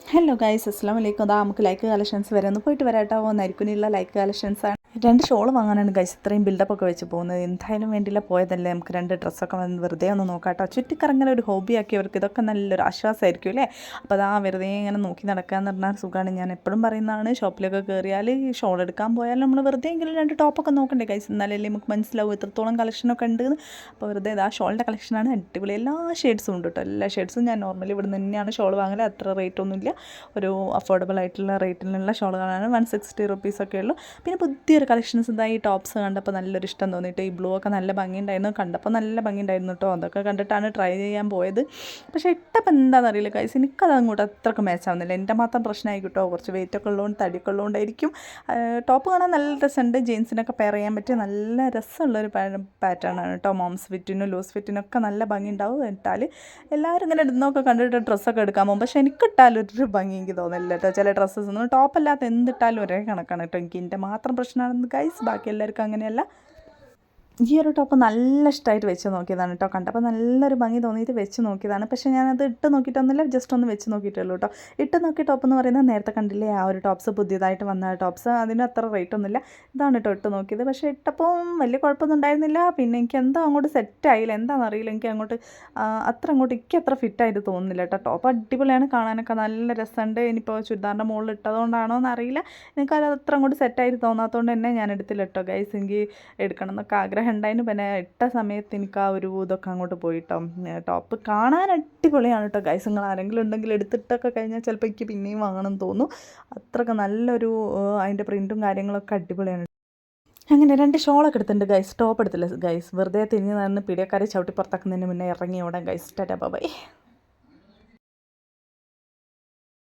Hello guys, അസ്സലാമു അലൈക്കും. അതാ നമുക്ക് ലൈക്ക് കളക്ഷൻസ് വരെ ഒന്ന് പോയിട്ട് വരാട്ടോ. നരിക്കുനിയുള്ള ലൈക്ക് കളക്ഷൻസാണ്. 2 ഷോൾ വാങ്ങാനാണ് ഗൈസ് ഇത്രയും ബിൽഡപ്പൊക്കെ വെച്ച് പോകുന്നത്. എന്തായാലും വേണ്ടിയില്ല, പോയതല്ലേ, നമുക്ക് 2 ഡ്രസ്സൊക്കെ വന്ന് വെറുതെ ഒന്ന് നോക്കാട്ടോ. ചുറ്റിക്കറങ്ങനെ ഒരു ഹോബിയാക്കിയവർക്ക് ഇതൊക്കെ നല്ലൊരു ആശ്വാസമായിരിക്കും അല്ലേ. അപ്പോൾ അതാ വെറുതെ ഇങ്ങനെ നോക്കി നടക്കുക എന്ന് പറഞ്ഞാൽ സുഖമാണ്. ഞാൻ എപ്പോഴും പറയുന്നതാണ്, ഷോപ്പിലൊക്കെ കയറിയാൽ ഷോൾ എടുക്കാൻ പോയാൽ നമ്മൾ വെറുതെ എങ്കിലും 2 ടോപ്പൊക്കെ നോക്കണ്ടേ ഗൈസ്, എന്നാലല്ലേ നമുക്ക് മനസ്സിലാവും എത്രത്തോളം കളക്ഷനൊക്കെ ഉണ്ട്. അപ്പോൾ വെറുതെ ഇതാ ഷോളിൻ്റെ കളക്ഷനാണ് അടിപൊളി. എല്ലാ ഷെയ്ഡ്സും ഉണ്ട് കേട്ടോ. എല്ലാ ഷെയ്ഡ്സും ഞാൻ നോർമലി ഇവിടെ നിന്ന് തന്നെയാണ് ഷോൾ വാങ്ങൽ. അത്ര റേറ്റ് ഒന്നുമില്ല, ഒരു അഫോർഡബിൾ ആയിട്ടുള്ള റേറ്റിലുള്ള ഷോളുകളാണ്. 160 റുപ്പീസൊക്കെ ഉള്ളൂ. പിന്നെ പുതിയൊരു കളക്ഷൻസ് ഇതാ ഈ ടോപ്സ് കണ്ടപ്പോൾ നല്ലൊരു ഇഷ്ടം തോന്നിയിട്ട്. ഈ ബ്ലൂ ഒക്കെ നല്ല ഭംഗിയുണ്ടായിരുന്നു, കണ്ടപ്പോൾ നല്ല ഭംഗിയുണ്ടായിരുന്നു കേട്ടോ. അതൊക്കെ കണ്ടിട്ടാണ് ട്രൈ ചെയ്യാൻ പോയത്. പക്ഷേ ഇട്ടപ്പോൾ എന്താണെന്നറിയില്ല ഗൈസ്, എനിക്കത് അങ്ങോട്ട് അത്രയ്ക്ക് മാച്ചാവുന്നില്ല. എൻ്റെ മാത്രം പ്രശ്നമായി കേട്ടോ. കുറച്ച് വെയിറ്റൊക്കെ ഉള്ളതുകൊണ്ട് തടിയൊക്കെ ഉള്ളതുകൊണ്ടായിരിക്കും. ടോപ്പ് കാണാൻ നല്ല രസമുണ്ട്, ജീൻസിനൊക്കെ പെയർ ചെയ്യാൻ പറ്റിയ നല്ല രസമുള്ളൊരു പാറ്റേൺ ആണ് കേട്ടോ. മോംസ് ഫിറ്റിനും ലൂസ് ഫിറ്റിനൊക്കെ നല്ല ഭംഗി ഉണ്ടാവും. ഇട്ടാൽ എല്ലാവരും ഇങ്ങനെ ഇടുന്നൊക്കെ കണ്ടിട്ട് ഡ്രസ്സൊക്കെ എടുക്കാൻ പോകും. പക്ഷേ എനിക്കിട്ടാലൊരു ഭംഗി എനിക്ക് തോന്നില്ല കേട്ടോ. ചില ഡ്രസ്സസ് ഒന്നും ടോപ്പല്ലാത്ത എന്തിട്ടാലും ഒരേ കണക്കാണ് കേട്ടോ. എനിക്ക് എൻ്റെ മാത്രം പ്രശ്നമാണെന്ന് ഗൈസ്, ബാക്കി എല്ലാവർക്കും അങ്ങനെയല്ല. ഈ ഒരു ടോപ്പ് നല്ല ഇഷ്ടമായിട്ട് വെച്ച് നോക്കിയതാണ് കേട്ടോ. കണ്ടപ്പോൾ നല്ലൊരു ഭംഗി തോന്നിയിട്ട് വെച്ച് നോക്കിയതാണ്. പക്ഷേ ഞാനത് ഇട്ട് നോക്കിയിട്ടൊന്നുമില്ല, ജസ്റ്റ് ഒന്ന് വെച്ച് നോക്കിയിട്ടുള്ളൂ കേട്ടോ. ഇട്ട് നോക്കിയ ടോപ്പ് എന്ന് പറയുന്നത് നേരത്തെ കണ്ടില്ലേ ആ ഒരു ടോപ്സ്, പുതിയതായിട്ട് വന്ന ടോപ്സ്, അതിന് അത്ര റേറ്റ് ഒന്നുമില്ല. ഇതാണ് കേട്ടോ ഇട്ട് നോക്കിയത്. പക്ഷേ ഇട്ടപ്പോൾ വലിയ കുഴപ്പമൊന്നും ഉണ്ടായിരുന്നില്ല. പിന്നെ എനിക്ക് എന്തോ അങ്ങോട്ട് സെറ്റായില്ല, എന്താണെന്നറിയില്ല. എനിക്ക് അങ്ങോട്ട് എനിക്ക് അത്ര ഫിറ്റായിട്ട് തോന്നുന്നില്ല കേട്ടോ. ടോപ്പ് അടിപൊളിയാണ്, കാണാനൊക്കെ നല്ല രസമുണ്ട്. ഇനിയിപ്പോൾ ചുരിദാറിൻ്റെ മുകളിൽ ഇട്ടതുകൊണ്ടാണോ എന്നറിയില്ല, എനിക്കത് അത്ര അങ്ങോട്ട് സെറ്റായിട്ട് തോന്നാത്തതുകൊണ്ട് തന്നെ ഞാൻ എടുത്തില്ല കേട്ടോ ഗൈസ്. എനിക്ക് എടുക്കണം എന്നൊക്കെ ആഗ്രഹം ഉണ്ടായിരുന്നു. പിന്നെ ഇട്ട സമയത്ത് എനിക്ക് ആ ഒരു ഇതൊക്കെ അങ്ങോട്ട് പോയിട്ടോ. ടോപ്പ് കാണാൻ അടിപൊളിയാണ് കേട്ടോ ഗൈസ്. നിങ്ങൾ ആരെങ്കിലും ഉണ്ടെങ്കിൽ എടുത്തിട്ടൊക്കെ കഴിഞ്ഞാൽ ചിലപ്പോൾ എനിക്ക് പിന്നെയും വാങ്ങണം തോന്നും. അത്രയ്ക്ക് നല്ലൊരു അതിൻ്റെ പ്രിൻറ്റും കാര്യങ്ങളൊക്കെ അടിപൊളിയാണ്. അങ്ങനെ 2 ഷോളൊക്കെ എടുത്തിട്ടുണ്ട് ഗൈസ്. ടോപ്പ് എടുത്തില്ല ഗൈസ്, വെറുതെ തിരിഞ്ഞ് നിന്ന് പീഡിയക്കാരെ ചവിട്ടി പുറത്താക്കുന്നതിന് മുന്നേ ഇറങ്ങി ഓടാൻ ഗൈസ്. Tata bye.